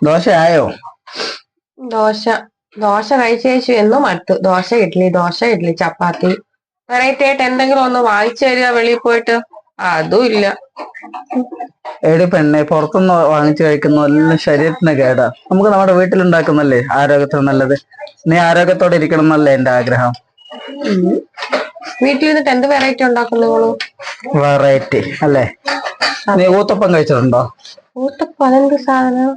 ദോശയായോ? ദോശ ദോശ കഴിച്ചു എന്നും മടുത്തു. ദോശ ഇഡ്ഡലി ചപ്പാത്തി. വെറൈറ്റി ആയിട്ട് എന്തെങ്കിലും ഒന്ന് വാങ്ങിച്ചു തരിക വെളിയിൽ പോയിട്ട്. അതും ഇല്ല. എടി പെണ്ണെ, പുറത്തുനിന്ന് വാങ്ങിച്ചു കഴിക്കുന്ന എല്ലാം ശരീരത്തിന് കേടാ. നമുക്ക് നമ്മുടെ വീട്ടിലുണ്ടാക്കുന്നല്ലേ ആരോഗ്യത്തിന് നല്ലത്. നീ ആരോഗ്യത്തോടെ ഇരിക്കണം എന്നല്ലേ എന്റെ ആഗ്രഹം. വീട്ടിൽ നിന്നിട്ട് എന്ത് വെറൈറ്റി ഉണ്ടാക്കുന്നു? വെറൈറ്റി അല്ലേ? നീ ഊത്തപ്പം കഴിച്ചിട്ടുണ്ടോ? ഊത്തപ്പം അതെന്ത് സാധനം?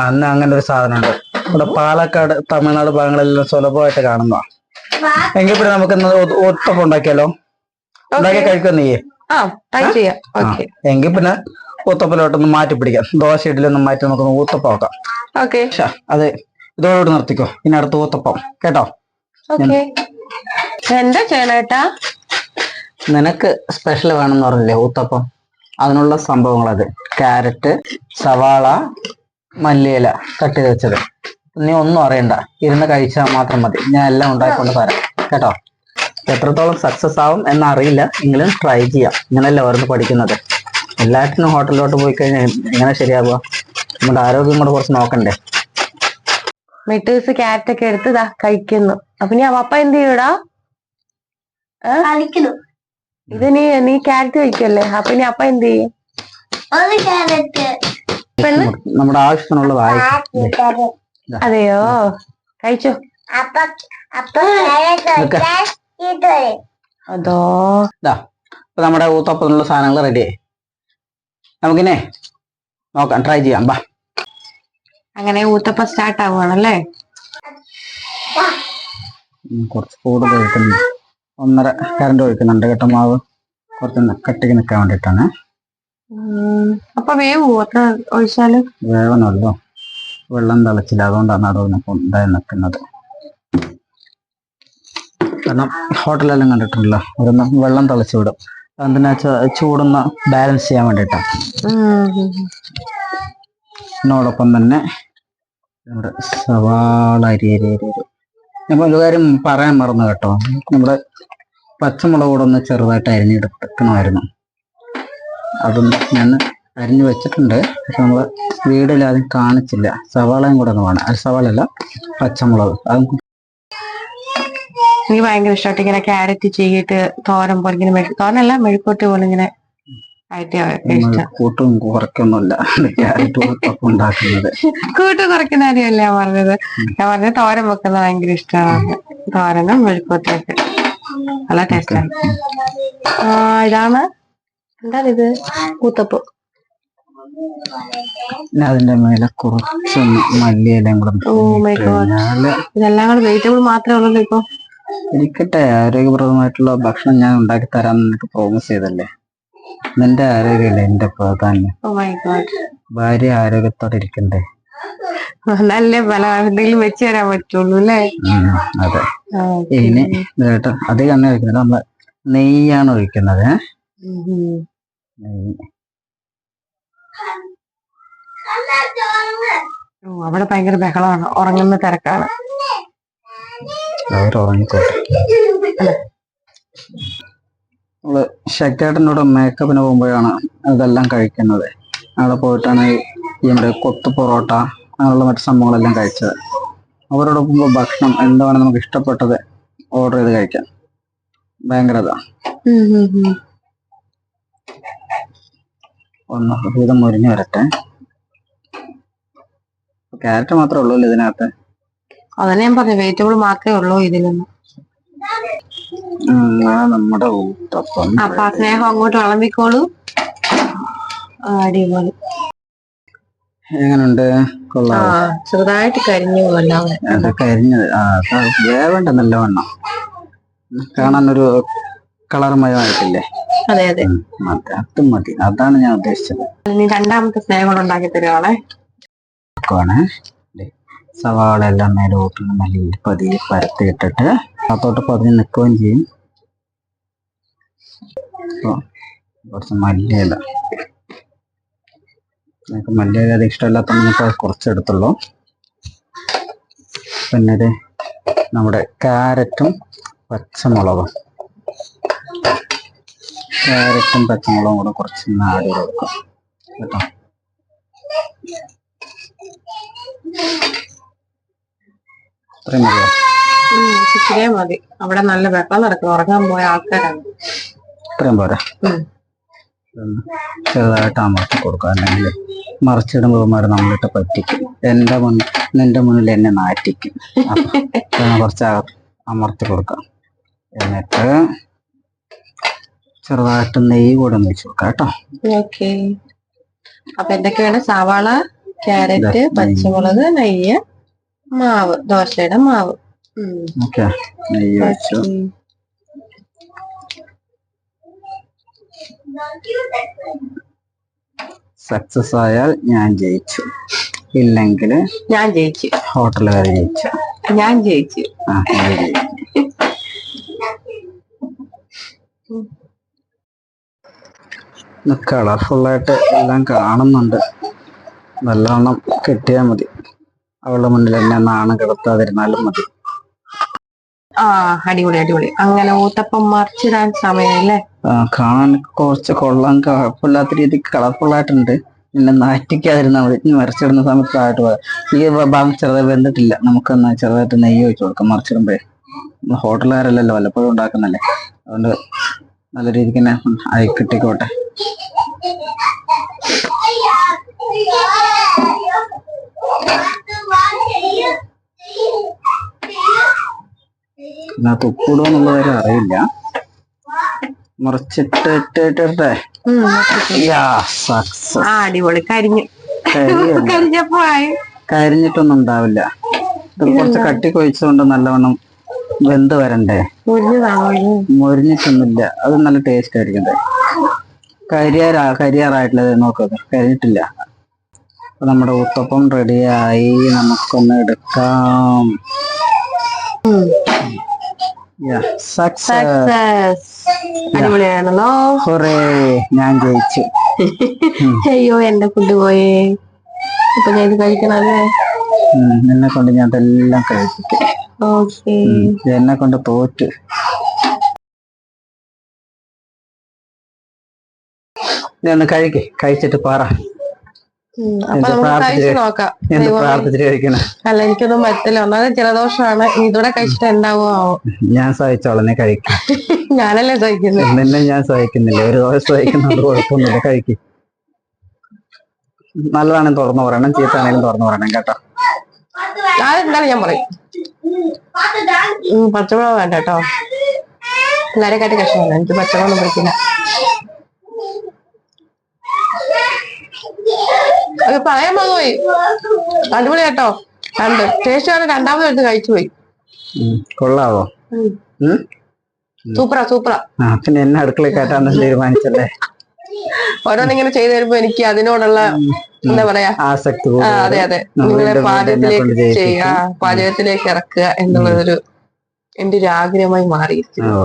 അന്ന് അങ്ങനെ ഒരു സാധനം ഉണ്ട്. ഇവിടെ പാലക്കാട്, തമിഴ്നാട് ഭാഗങ്ങളെല്ലാം സുലഭമായിട്ട് കാണുന്ന. എങ്കിൽ പിന്നെ നമുക്ക് ഊത്തപ്പം ഉണ്ടാക്കിയാലോ? ഉണ്ടാക്കി കഴിക്കുക നീ? എങ്കിൽ പിന്നെ ഊത്തപ്പലോട്ടൊന്ന് മാറ്റി പിടിക്കാം. ദോശ ഇഡ്ഡലിയൊന്നും മാറ്റി നമുക്കൊന്ന് ഊത്തപ്പം ആക്കാം. അതെ, ഇതോടുകൂടി നിർത്തിക്കോ. ഇനി അടുത്ത ഊത്തപ്പം കേട്ടോ. എന്താ ചെയ്യണേട്ടാ? നിനക്ക് സ്പെഷ്യൽ വേണമെന്ന് പറഞ്ഞില്ലേ ഊത്തപ്പം? അതിനുള്ള സംഭവങ്ങൾ അത് ക്യാരറ്റ്, സവാള, മല്ലിയില കട്ട് ചെയ്ത് വെച്ചത്. നീ ഒന്നും അറിയണ്ട, ഇരുന്ന് കഴിച്ചാൽ മാത്രം മതി. ഞാൻ എല്ലാം ഉണ്ടാക്കിക്കൊണ്ട് തരാം കേട്ടോ. എത്രത്തോളം സക്സസ് ആവും എന്നറിയില്ല, എങ്കിലും ട്രൈ ചെയ്യാം. ഇങ്ങനെയല്ല ഓരോന്ന് പഠിക്കുന്നത്. എല്ലാറ്റിനും ഹോട്ടലിലോട്ട് പോയി കഴിഞ്ഞാൽ എങ്ങനെ ശരിയാവുക? നമ്മുടെ ആരോഗ്യം കൂടെ കുറച്ച് നോക്കണ്ടേ? മെറ്റേഴ്സ് ക്യാരറ്റ് ഒക്കെ എടുത്ത് കഴിക്കുന്നു. അപ്പൊ നീ പപ്പ എന്ത് ചെയ്യൂടാ? ഇത് നീ ക്യാരറ്റ് കഴിക്കല്ലേ? അപ്പൊ ഇനി അപ്പ എന്ത് ചെയ്യും? നമ്മുടെ ആവശ്യത്തിനുള്ളതായി. അതെയോ, കഴിച്ചോ. അതോ നമ്മുടെ ഊത്തപ്പത്തിനുള്ള സാധനങ്ങൾ റെഡിയായി. നമുക്കിനെ നോക്കാം, ട്രൈ ചെയ്യാം. ബാ. അങ്ങനെ ഊത്തപ്പം സ്റ്റാർട്ട് ആവുകയാണല്ലേ? കുറച്ച് കൂടുതൽ ഒഴിക്കുന്നു. 1.5 കരണ്ട് ഒഴിക്കുന്നുണ്ട് കേട്ടോ. മാവ് കുറച്ച് കട്ടിക്ക് നിൽക്കാൻ വേണ്ടിയിട്ടാണ്. അപ്പൊ വേവോ അത്ര ഒഴിച്ചാല്? വേവണമല്ലോ, വെള്ളം തിളച്ചില്ല, അതുകൊണ്ടാണ് അവിടെ ഇതായി നിൽക്കുന്നത്. കാരണം ഹോട്ടലെല്ലാം കണ്ടിട്ടുണ്ടല്ലോ, ഓരോന്ന് വെള്ളം തിളച്ചു വിടും. എന്തിനാ ചൂടൊന്ന് ബാലൻസ് ചെയ്യാൻ വേണ്ടിയിട്ടാണ്. ഇതിനോടൊപ്പം തന്നെ നമ്മുടെ സവാള അരി. ഞാൻ ഒരു കാര്യം പറയാൻ മറന്നു കേട്ടോ. നമ്മുടെ പച്ചമുളക് കൂടെ ഒന്ന് ചെറുതായിട്ട് അരിഞ്ഞെടുക്കണമായിരുന്നു. അതും ഞാൻ അരിഞ്ഞു വെച്ചിട്ടുണ്ട്, പക്ഷെ നമ്മൾ വീഡിയോയിൽ ആദ്യം കാണിച്ചില്ല. സവാളയും കൂടെ ഒന്ന് വേണം. സവാള അല്ല, പച്ചമുളക്. അതും എനിക്ക് ഭയങ്കര ഇഷ്ടമായിട്ട് ഇങ്ങനെ ക്യാരറ്റ് ചെയ്തിട്ട് തോരൻ പോലെ ഇങ്ങനെ തോരനല്ല, മെഴുക്കോട്ട് പോലെ ഇങ്ങനെ കൂട്ടും കുറയ്ക്കൊന്നുമില്ല ഉണ്ടാക്കുന്നത്. കൂട്ട് കുറയ്ക്കുന്ന കാര്യമല്ല ഞാൻ പറഞ്ഞത്. ഞാൻ പറഞ്ഞത് തോരൻ വെക്കുന്നത് ഭയങ്കര ഇഷ്ടമാണ്. തോരനും മെഴുക്കോട്ടൊക്കെ നല്ല ടേസ്റ്റാണ്. ഇതാണ് എന്താണിത്? ഊത്തപ്പം. അതിന്റെ മേലെ കുറച്ചൊന്ന് മല്ലിയിലയും കൂടെ. ഇതെല്ലാം കൂടെ വെജിറ്റബിൾ മാത്രമേ ഉള്ളൂ ഇപ്പൊ. ഇരിക്കട്ടെ, ആരോഗ്യപ്രദമായിട്ടുള്ള ഭക്ഷണം ഞാൻ ഉണ്ടാക്കി തരാൻ നിനക്ക് പ്രോമിസ് ചെയ്തല്ലേ. നിന്റെ ആരോഗ്യമല്ലേ എന്റെ പ്രാധാന്യം. ഭാര്യ ആരോഗ്യത്തോടെ ഇരിക്കണ്ടേ? നല്ല പല എന്തെങ്കിലും വെച്ച് തരാൻ പറ്റുള്ളൂ അല്ലേ? അതെ. ഇനി കേട്ടോ, അധികം എണ്ണ ഒഴിക്കുന്നത്, നമ്മള് നെയ്യാണ് ഒഴിക്കുന്നത്. അവിടെ ഭയങ്കര ബഹളമാണ്, ഉറങ്ങുന്ന തിരക്കാണ്. ഉറങ്ങിക്കോട്ടെ. നമ്മള് ശക്തിയേട്ടനോട് മേക്കപ്പിന് പോകുമ്പോഴാണ് അതെല്ലാം കഴിക്കുന്നത്. അവിടെ പോയിട്ടാണ് ഈ നമ്മുടെ കൊത്തു പൊറോട്ട അങ്ങനെയുള്ള മറ്റു സംഭവങ്ങളെല്ലാം കഴിച്ചത്. അവരോടൊപ്പം ഭക്ഷണം എന്താണ് നമുക്ക് ഇഷ്ടപ്പെട്ടത് ഓർഡർ ചെയ്ത് കഴിക്കാം. ഭയങ്കര ഒന്ന് ഇത് മുരിഞ്ഞു വരട്ടെ. ക്യാരറ്റ് മാത്രമേ ഉള്ളൂ ഇതിനകത്ത്. അതന്നെ ഞാൻ പറഞ്ഞു, വെജിറ്റബിൾ മാത്രമേ ഉള്ളൂ ഇതിലൊന്നും. നമ്മുടെ ഊത്തപ്പം. അപ്പൊ സ്നേഹം അങ്ങോട്ട് വിളമ്പിക്കോളൂ. അടിപൊളി. എങ്ങനുണ്ട്? കൊള്ളാം. ചെറുതായിട്ട് കരിഞ്ഞു. കരിഞ്ഞത് വേവണ്ട, നല്ലവണ്ണം കാണാനൊരു കളർമയമായിട്ടില്ലേ? അതെ അതെ, അത് മതി. അതാണ് ഞാൻ ഉദ്ദേശിച്ചത്. ഇനി രണ്ടാമത്തെ സ്നേഹം ഉണ്ടാക്കി തരുവാണേ. സവാള എല്ലാം മേലോട്ട് മല്ലിയിൽ പതിയെ പരത്തിയിട്ടിട്ട് അകത്തോട്ട് പതിഞ്ഞ് നിൽക്കുകയും ചെയ്യും. കുറച്ച് മല്ലിയില. എനിക്ക് മല്ലിയില അത് ഇഷ്ടമില്ലാത്ത കുറച്ചെടുത്തുള്ളൂ. പിന്നെ നമ്മുടെ ക്യാരറ്റും പച്ചമുളകും കൂടെ കുറച്ച് ആഡ് ചെയ്ത് കൊടുക്കാം കേട്ടോ. ഇത്രയും മതിയോ? ഇച്ചിരിയേ മതി. അവിടെ നല്ല വെള്ളം നടക്കണം, ഉറങ്ങാൻ പോയ ആൾക്കാരാണ്. ഇത്രയും പോരാ? ചെറുതായിട്ട് അമർത്തി കൊടുക്കുക, അല്ലെങ്കിൽ മറിച്ചിടുമ്പോൾ നമ്മളിട്ട് പറ്റിക്കും. നിന്റെ മുന്നിൽ എന്നെ നാറ്റിക്കും. കുറച്ച് അമർത്തി കൊടുക്കാം. എന്നിട്ട് ചെറുതായിട്ട് നെയ്യ് കൂടെ ഒന്ന് വെച്ച് കൊടുക്കാം കേട്ടോ. ഓക്കെ. അപ്പൊ എന്തൊക്കെയാണ്? സവാള, ക്യാരറ്റ്, പച്ചമുളക്, നെയ്യ്, മാവ്, ദോശയുടെ മാവ്. ഓക്കെ, നെയ്യ് വെച്ചു. സക്സസ് ആയാൽ ഞാൻ ജയിച്ചു, ഇല്ലെങ്കിൽ ഞാൻ ജയിച്ചു. ഹോട്ടലുകാർ ജയിച്ചു. ഞാൻ ജയിച്ചു. കളർഫുള്ളായിട്ട് എല്ലാം കാണുന്നുണ്ട്. നല്ലോണം കിട്ടിയാൽ മതി. അവളുടെ മുന്നിൽ എന്നെ നാണം കിടത്താതിരുന്നാലും മതി. അടിപൊളി അടിപൊളി. അങ്ങനെ ഊത്തപ്പം മറിച്ചിടാൻ സമയല്ലേ? കാണാൻ കുറച്ച് കൊള്ളാൻ കുഴപ്പമില്ലാത്ത രീതിക്ക് കളർഫുള്ളായിട്ടുണ്ട്. പിന്നെ നാറ്റിക്കാതിരുന്നാൽ മതി. മറിച്ചിടുന്ന സമയത്ത് ആയിട്ട് ഈ ഭാഗം ചെറുതായി വെന്തിട്ടില്ല. നമുക്കൊന്ന് ചെറുതായിട്ട് നെയ്യ് വെച്ച് കൊടുക്കാം മറിച്ചിടുമ്പോഴേ. ഹോട്ടലുകാരല്ലല്ലോ, വല്ലപ്പോഴും ഉണ്ടാക്കുന്നല്ലേ. അതുകൊണ്ട് നല്ല രീതിക്ക് തന്നെ ആയി കിട്ടിക്കോട്ടെ. ഇതിനകത്ത് ഉപ്പിടുക എന്നുള്ള കാര്യം അറിയില്ല. മറിച്ചിട്ടിട്ടേ അടിപൊളി. കരിഞ്ഞിട്ടൊന്നും ഉണ്ടാവില്ല. ഇത് കുറച്ച് കട്ടി കൊഴിച്ചുകൊണ്ട് നല്ലവണ്ണം വെന്ത് വരണ്ടേ. മൊരിഞ്ഞിട്ടൊന്നുമില്ല. അത് നല്ല ടേസ്റ്റ് ആയിരിക്കണ്ടേ. കരിയാറായിട്ടില്ല. നോക്കുക, കരിഞ്ഞിട്ടില്ല. അപ്പൊ നമ്മുടെ ഊത്തപ്പം റെഡിയായി. നമുക്കൊന്ന് എടുക്കാം. അടിപൊളിയാണല്ലോ. ഞാൻ ജയിച്ചു. അയ്യോ, എന്നെ കൊണ്ടുപോയേ. ഇപ്പൊ ഞാൻ ഇത് കഴിക്കണല്ലേ? എന്നെ കൊണ്ട് ഞാൻ അതെല്ലാം കഴിപ്പിക്കും. എന്നെ കൊണ്ട് തോറ്റ്. ഞാൻ കഴിച്ചിട്ട് പറ. പ്രാർത്ഥിച്ചിട്ട് കഴിക്കണം. അല്ല, എനിക്കൊന്നും പറ്റില്ല. ഒന്നാമത് ജലദോഷമാണ്. ഇതൂടെ കഴിച്ചിട്ട് എന്താവോ? ഞാൻ സഹിച്ചോളാം, നീ കഴിക്കും. ഞാനല്ലേ സഹിക്കുന്നത്? നിന്നെ ഞാൻ സഹിക്കുന്നില്ല. ഒരു ദോഷം സഹിക്കുന്നുണ്ട്, കുഴപ്പമൊന്നുമില്ല. കഴിക്കും. നല്ലതാണെങ്കിൽ തുറന്നു പറയണം, ചീത്താണെങ്കിലും തുറന്നു പറയണം കേട്ടോ. അതെന്തായാലും ഞാൻ പറയും. പച്ചമുളക് വേണ്ട കേട്ടോ. എല്ലാരെക്കാട്ടി കഷ്ടമല്ല. എനിക്ക് പച്ചമുളകൊന്നും പിടിക്കില്ല. അത് പറയാൻ പോയി. അടിപൊളി കേട്ടോ. ടേസ്റ്റ് ആണ്. രണ്ടാമത് എടുത്ത് കഴിച്ചു പോയി. കൊള്ളാവോ? സൂപ്പറാ സൂപ്പറാ. പിന്നെ എന്നെ അടുക്കളയിൽ കയറ്റാൻ തീരുമാനിച്ചല്ലേ? ഓരോന്നിങ്ങനെ ചെയ്തു തരുമ്പോ എനിക്ക് അതിനോടുള്ള എന്താ പറയാ, ആസക്തി. അതെ അതെ. നിങ്ങളെ പാചകത്തിലേക്ക് ഇറക്കുക എന്നുള്ളതൊരു എന്റെ ഒരു ആഗ്രഹമായി മാറിയിരിക്കുന്നു.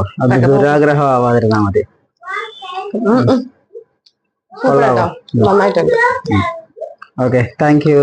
ദുരാഗ്രഹമാവാതിരുന്നാ മതി. സൂപ്പർ കേട്ടോ. നന്നായിട്ടുണ്ട്. Okay, thank you.